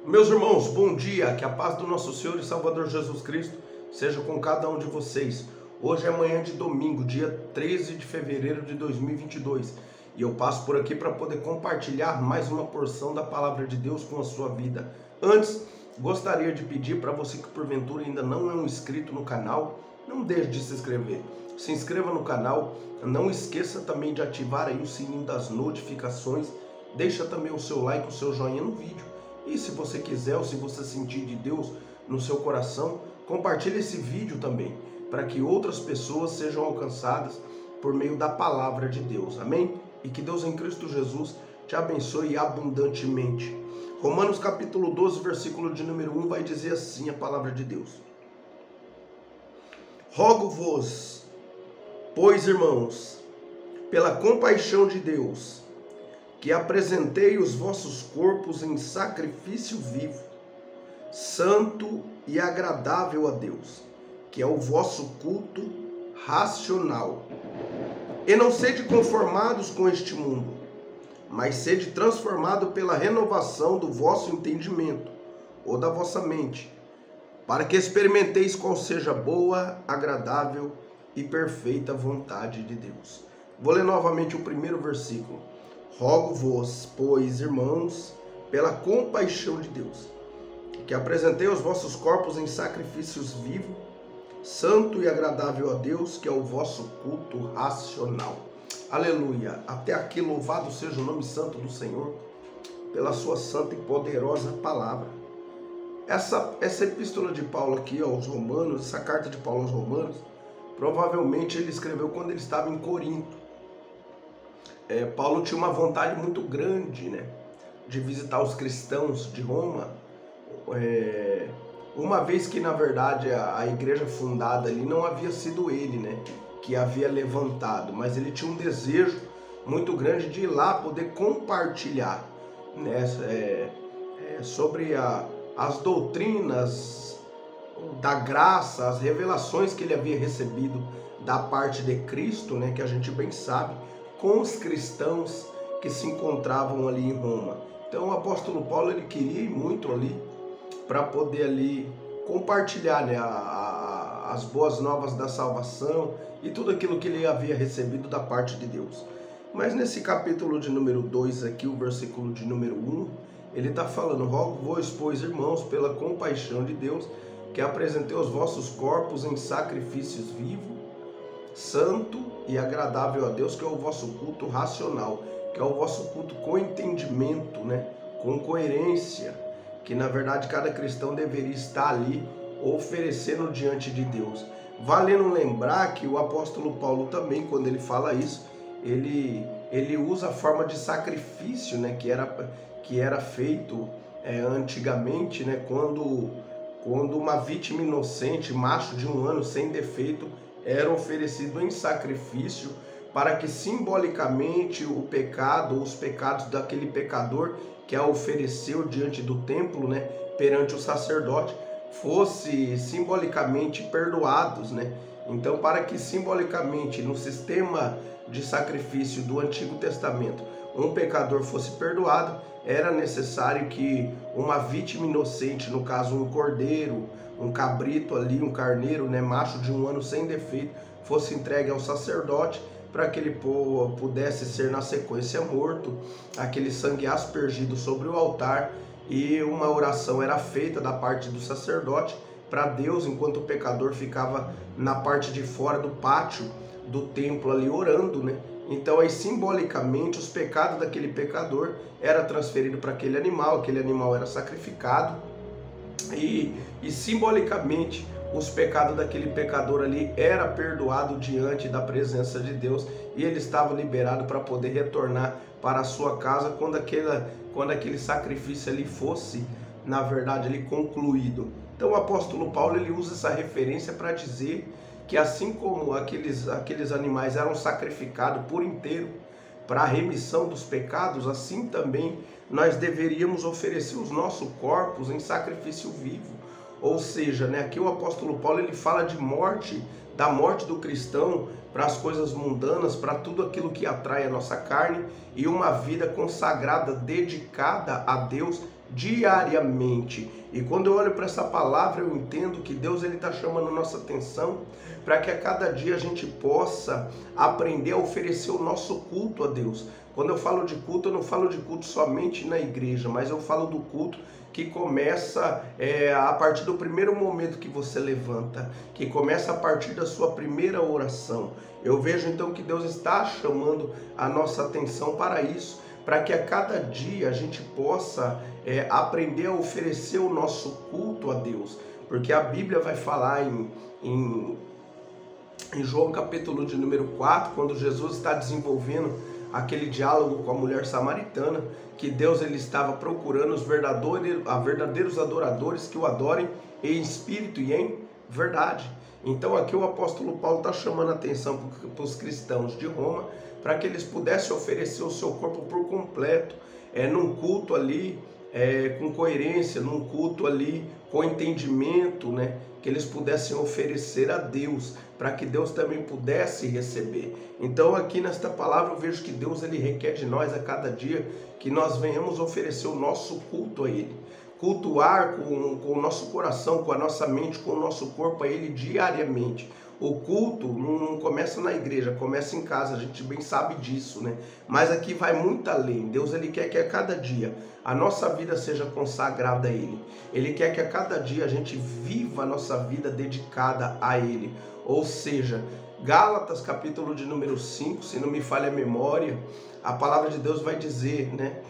Meus irmãos, bom dia, que a paz do nosso Senhor e Salvador Jesus Cristo seja com cada um de vocês. Hoje é manhã de domingo, dia 13 de fevereiro de 2022, e eu passo por aqui para poder compartilhar mais uma porção da palavra de Deus com a sua vida. Antes, gostaria de pedir para você que porventura ainda não é um inscrito no canal, não deixe de se inscrever. Se inscreva no canal, não esqueça também de ativar aí o sininho das notificações, deixa também o seu like, o seu joinha no vídeo. E se você quiser ou se você sentir de Deus no seu coração, compartilhe esse vídeo também, para que outras pessoas sejam alcançadas por meio da palavra de Deus. Amém? E que Deus em Cristo Jesus te abençoe abundantemente. Romanos capítulo 12, versículo de número 1 vai dizer assim a palavra de Deus. Rogo-vos, pois, irmãos, pela compaixão de Deus, que apresentei os vossos corpos em sacrifício vivo, santo e agradável a Deus, que é o vosso culto racional. E não sede conformados com este mundo, mas sede transformado pela renovação do vosso entendimento, ou da vossa mente, para que experimenteis qual seja boa, agradável e perfeita vontade de Deus. Vou ler novamente o primeiro versículo. Rogo-vos, pois, irmãos, pela compaixão de Deus, que apresentei os vossos corpos em sacrifícios vivos, santo e agradável a Deus, que é o vosso culto racional. Aleluia! Até aqui louvado seja o nome santo do Senhor, pela sua santa e poderosa palavra. Essa epístola de Paulo aqui aos Romanos, essa carta de Paulo aos Romanos, provavelmente ele escreveu quando ele estava em Corinto. Paulo tinha uma vontade muito grande, né, de visitar os cristãos de Roma, uma vez que na verdade a igreja fundada ali não havia sido ele, né, que havia levantado, mas ele tinha um desejo muito grande de ir lá poder compartilhar, né, sobre as doutrinas da graça, as revelações que ele havia recebido da parte de Cristo, né, que a gente bem sabe, com os cristãos que se encontravam ali em Roma. Então o apóstolo Paulo ele queria ir muito ali para poder ali compartilhar, né, as boas novas da salvação e tudo aquilo que ele havia recebido da parte de Deus. Mas nesse capítulo de número 2 aqui, o versículo de número 1, ele está falando: rogo-vos, pois, irmãos, pela compaixão de Deus, que apresentei os vossos corpos em sacrifícios vivos, santo e agradável a Deus, que é o vosso culto racional, que é o vosso culto com entendimento, né? Com coerência, que na verdade cada cristão deveria estar ali oferecendo diante de Deus. Valendo lembrar que o apóstolo Paulo também, quando ele fala isso, ele usa a forma de sacrifício, né? que era feito antigamente, né? Quando uma vítima inocente, macho de 1 ano sem defeito, era oferecido em sacrifício para que simbolicamente o pecado, os pecados daquele pecador que a ofereceu diante do templo, né, perante o sacerdote, fosse simbolicamente perdoados, né? Então, para que simbolicamente no sistema de sacrifício do Antigo Testamento um pecador fosse perdoado, era necessário que uma vítima inocente, no caso um cordeiro, um cabrito ali, um carneiro, né, macho de 1 ano sem defeito, fosse entregue ao sacerdote para que ele pudesse ser na sequência morto, aquele sangue aspergido sobre o altar, e uma oração era feita da parte do sacerdote para Deus, enquanto o pecador ficava na parte de fora do pátio do templo ali orando, né? Então aí simbolicamente os pecados daquele pecador era transferido para aquele animal era sacrificado e simbolicamente os pecados daquele pecador ali era perdoado diante da presença de Deus, e ele estava liberado para poder retornar para a sua casa quando aquele sacrifício ali fosse, na verdade, ali concluído. Então o apóstolo Paulo ele usa essa referência para dizer que assim como aqueles animais eram sacrificados por inteiro para a remissão dos pecados, assim também nós deveríamos oferecer os nossos corpos em sacrifício vivo. Ou seja, né, aqui o apóstolo Paulo ele fala de morte, da morte do cristão para as coisas mundanas, para tudo aquilo que atrai a nossa carne, e uma vida consagrada, dedicada a Deus diariamente. E quando eu olho para essa palavra, eu entendo que Deus ele está chamando nossa atenção para que a cada dia a gente possa aprender a oferecer o nosso culto a Deus. Quando eu falo de culto, eu não falo de culto somente na igreja, mas eu falo do culto que começa a partir do primeiro momento que você levanta, que começa a partir da sua primeira oração. Eu vejo então que Deus está chamando a nossa atenção para isso, para que a cada dia a gente possa aprender a oferecer o nosso culto a Deus. Porque a Bíblia vai falar em João capítulo de número 4, quando Jesus está desenvolvendo aquele diálogo com a mulher samaritana, que Deus ele estava procurando os verdadeiros adoradores que o adorem em espírito e em verdade. Então aqui o apóstolo Paulo está chamando a atenção para os cristãos de Roma, para que eles pudessem oferecer o seu corpo por completo, num culto ali, com coerência, num culto ali com entendimento, né? Que eles pudessem oferecer a Deus, para que Deus também pudesse receber. Então aqui nesta palavra eu vejo que Deus ele requer de nós a cada dia que nós venhamos oferecer o nosso culto a Ele. Cultuar com o nosso coração, com a nossa mente, com o nosso corpo a Ele diariamente. O culto não começa na igreja, começa em casa, a gente bem sabe disso, né? Mas aqui vai muito além. Deus ele quer que a cada dia a nossa vida seja consagrada a Ele. Ele quer que a cada dia a gente viva a nossa vida dedicada a Ele. Ou seja, Gálatas capítulo de número 5, se não me falha a memória, a palavra de Deus vai dizer, né?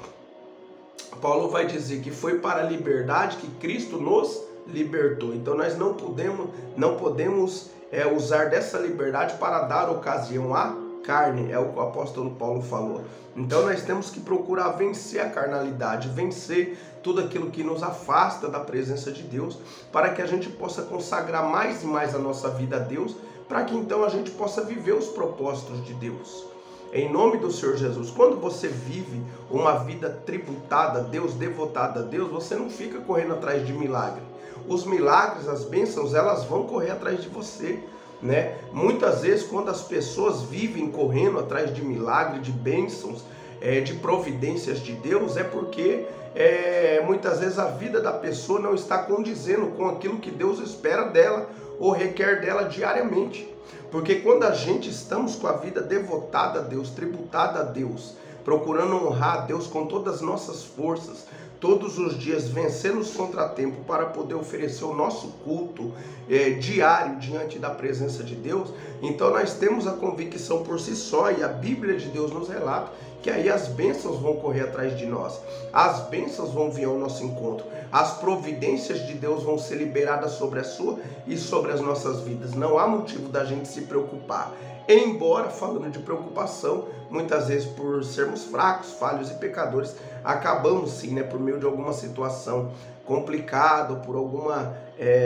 Paulo vai dizer que foi para a liberdade que Cristo nos libertou. Então nós não podemos usar dessa liberdade para dar ocasião à carne, é o que o apóstolo Paulo falou. Então nós temos que procurar vencer a carnalidade, vencer tudo aquilo que nos afasta da presença de Deus, para que a gente possa consagrar mais e mais a nossa vida a Deus, para que então a gente possa viver os propósitos de Deus. Em nome do Senhor Jesus, quando você vive uma vida tributada a Deus, devotada a Deus, você não fica correndo atrás de milagre. Os milagres, as bênçãos, elas vão correr atrás de você, né? Muitas vezes, quando as pessoas vivem correndo atrás de milagre, de bênçãos, de providências de Deus, é porque muitas vezes a vida da pessoa não está condizendo com aquilo que Deus espera dela ou requer dela diariamente. Porque quando a gente estamos com a vida devotada a Deus, tributada a Deus, procurando honrar a Deus com todas as nossas forças, todos os dias vencendo os contratempos para poder oferecer o nosso culto diário diante da presença de Deus, então nós temos a convicção por si só, e a Bíblia de Deus nos relata, que aí as bênçãos vão correr atrás de nós, as bênçãos vão vir ao nosso encontro, as providências de Deus vão ser liberadas sobre a sua e sobre as nossas vidas. Não há motivo da gente se preocupar. Embora, falando de preocupação, muitas vezes por sermos fracos, falhos e pecadores, acabamos sim, né, por meio de alguma situação complicada, por alguma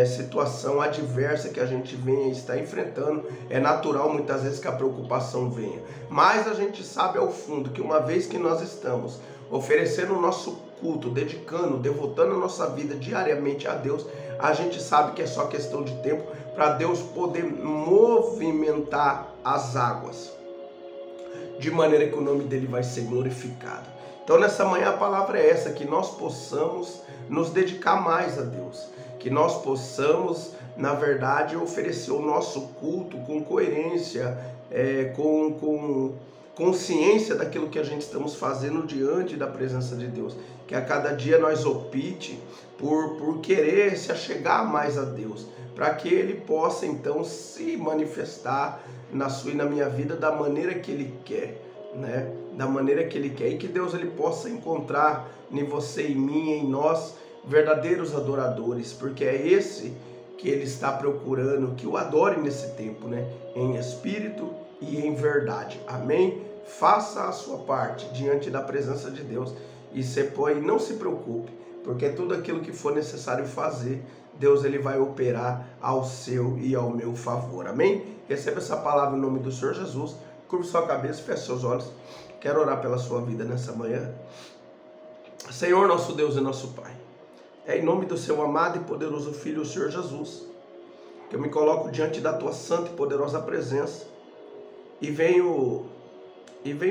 situação adversa que a gente venha estar enfrentando, é natural muitas vezes que a preocupação venha. Mas a gente sabe ao fundo que uma vez que nós estamos oferecendo o nosso culto, dedicando, devotando a nossa vida diariamente a Deus, a gente sabe que é só questão de tempo para Deus poder movimentar as águas, de maneira que o nome dele vai ser glorificado. Então nessa manhã a palavra é essa, que nós possamos nos dedicar mais a Deus, que nós possamos, na verdade, oferecer o nosso culto com coerência, com consciência daquilo que a gente estamos fazendo diante da presença de Deus, que a cada dia nós opte por querer se achegar mais a Deus, para que Ele possa então se manifestar na sua e na minha vida da maneira que Ele quer, né? Da maneira que Ele quer, e que Deus ele possa encontrar em você, em mim, em nós, verdadeiros adoradores, porque é esse que Ele está procurando, que o adore nesse tempo, né? Em espírito e em verdade. Amém? Faça a sua parte diante da presença de Deus e não se preocupe, porque tudo aquilo que for necessário fazer, Deus ele vai operar ao seu e ao meu favor. Amém? Receba essa palavra em nome do Senhor Jesus. Curve sua cabeça, feche seus olhos. Quero orar pela sua vida nessa manhã. Senhor, nosso Deus e nosso Pai, é em nome do seu amado e poderoso Filho, o Senhor Jesus, que eu me coloco diante da tua santa e poderosa presença e venho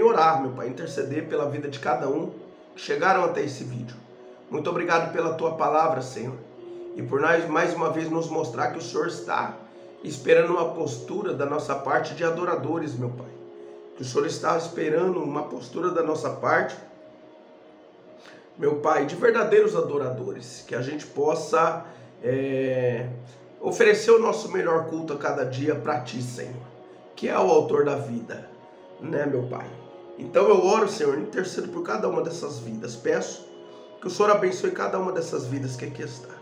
orar, meu Pai, interceder pela vida de cada um que chegaram até esse vídeo. Muito obrigado pela tua palavra, Senhor. E por nós mais uma vez nos mostrar que o Senhor está esperando uma postura da nossa parte de adoradores, meu Pai. Que o Senhor está esperando uma postura da nossa parte, meu Pai, de verdadeiros adoradores. Que a gente possa oferecer o nosso melhor culto a cada dia para Ti, Senhor, que é o autor da vida, né, meu Pai? Então eu oro, Senhor, intercedo por cada uma dessas vidas. Peço que o Senhor abençoe cada uma dessas vidas que aqui está.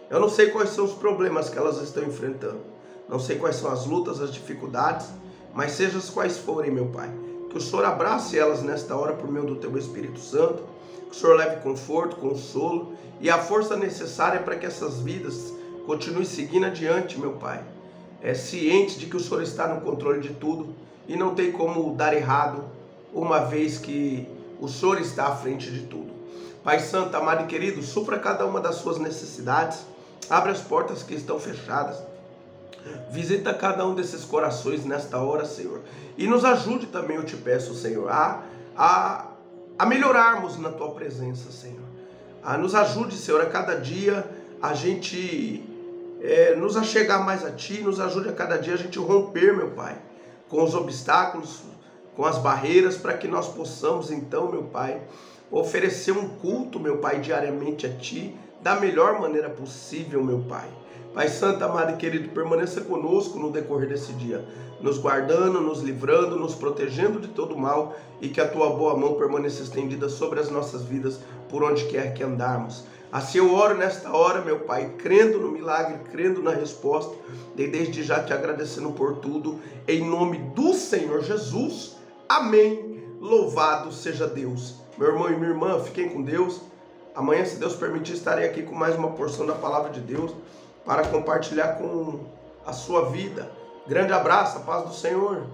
Eu não sei quais são os problemas que elas estão enfrentando. Não sei quais são as lutas, as dificuldades, mas sejam quais forem, meu Pai, que o Senhor abrace elas nesta hora por meio do Teu Espírito Santo, que o Senhor leve conforto, consolo e a força necessária para que essas vidas continuem seguindo adiante, meu Pai. Ciente de que o Senhor está no controle de tudo e não tem como dar errado, uma vez que o Senhor está à frente de tudo. Pai Santo, amado e querido, supra cada uma das suas necessidades, abre as portas que estão fechadas, visita cada um desses corações nesta hora, Senhor, e nos ajude também, eu te peço, Senhor, a melhorarmos na Tua presença, Senhor. Nos ajude, Senhor, a cada dia a gente nos achegar mais a Ti, nos ajude a cada dia a gente romper, meu Pai, com os obstáculos, com as barreiras, para que nós possamos então, meu Pai, oferecer um culto, meu Pai, diariamente a Ti, da melhor maneira possível, meu Pai. Pai Santo, amado e querido, permaneça conosco no decorrer desse dia, nos guardando, nos livrando, nos protegendo de todo mal, e que a Tua boa mão permaneça estendida sobre as nossas vidas, por onde quer que andarmos. Assim eu oro nesta hora, meu Pai, crendo no milagre, crendo na resposta, e desde já te agradecendo por tudo, em nome do Senhor Jesus. Amém. Louvado seja Deus. Meu irmão e minha irmã, fiquem com Deus. Amanhã, se Deus permitir, estarei aqui com mais uma porção da palavra de Deus para compartilhar com a sua vida. Grande abraço, a paz do Senhor.